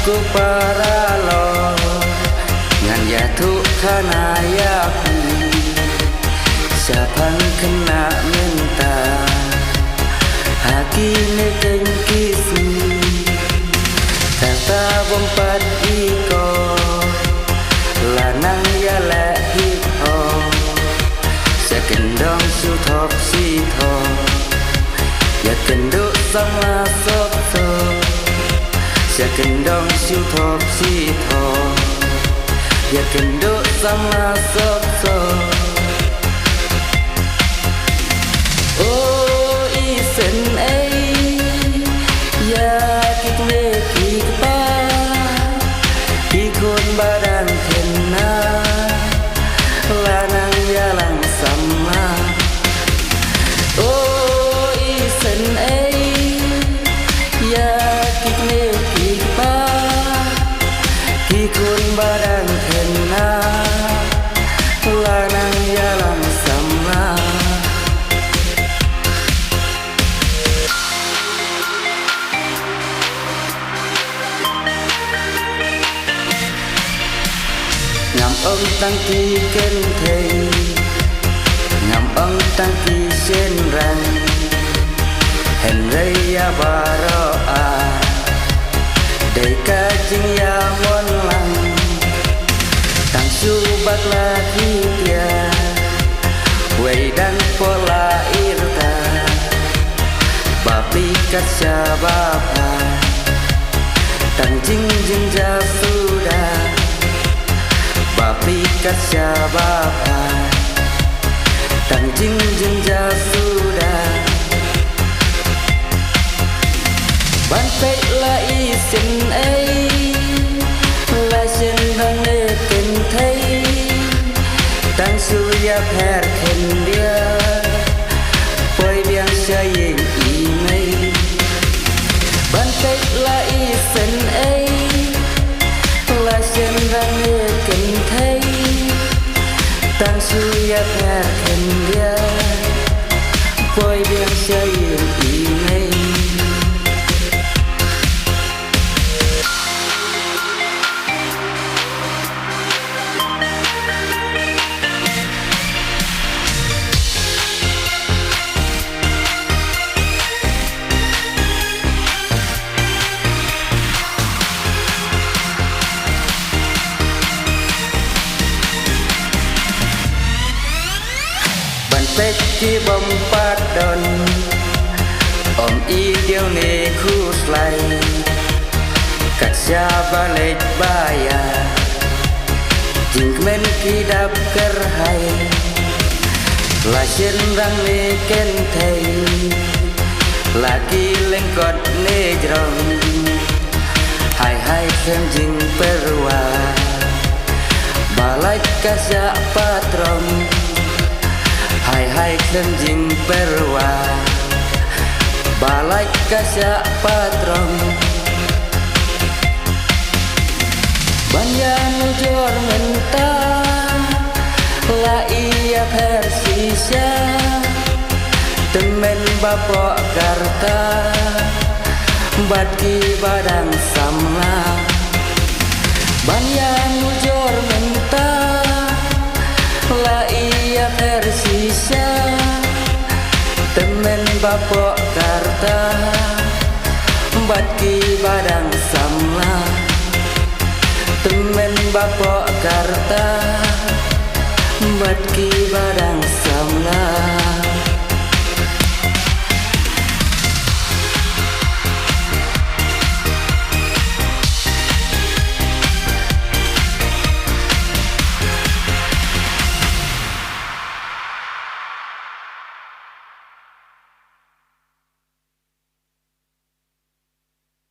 ku paralo ngan ya tu kanayaku siapang kena minta haki ne kengkisu kata bompat iko lanang ya le hip hop sekendong su top si top ya kenduk sama sok sok sekendong su top si top ya kenduk sama sok sok oh isen ya kik me kik pa ikun badan kena lanang ya lang sama oh isen ya kik me kik pa ikun badan kena lanang ya lang sama ngắm ông tăng kỳ kênh thầy ngắm ông tăng kỳ sen răng hẹn rây ya baro a đầy ca chinh ya mon lăng tăng su bạc la khi tia quay dan pola irta babi kaca bapa tăng jing jing ja sudah babi kaca bapa tăng jing jing ja sudah bantai la isin la sen bang ne ken thai tăng suya pher khen dia poi biang saying i mai bantai la isin la sen bang ne ken thai tăng suya pher khen dia poi biang saying i mai tết chi bông phát đòn ôm y điều nề khu slay cắt xa ba lệch ba ya jing men ki đáp ker hay là trên răng nề ken thầy là ki lên cột nề rong hai hai khem jing perwa balai kasya patron hai hai khem jing perwa balai kasya patron banyak jor mentah la ia persisya temen bapak karta batki badang sama banyak jor mentah la ia persisya temen bapak karta batki badang sama temen bapak karta batki badang sama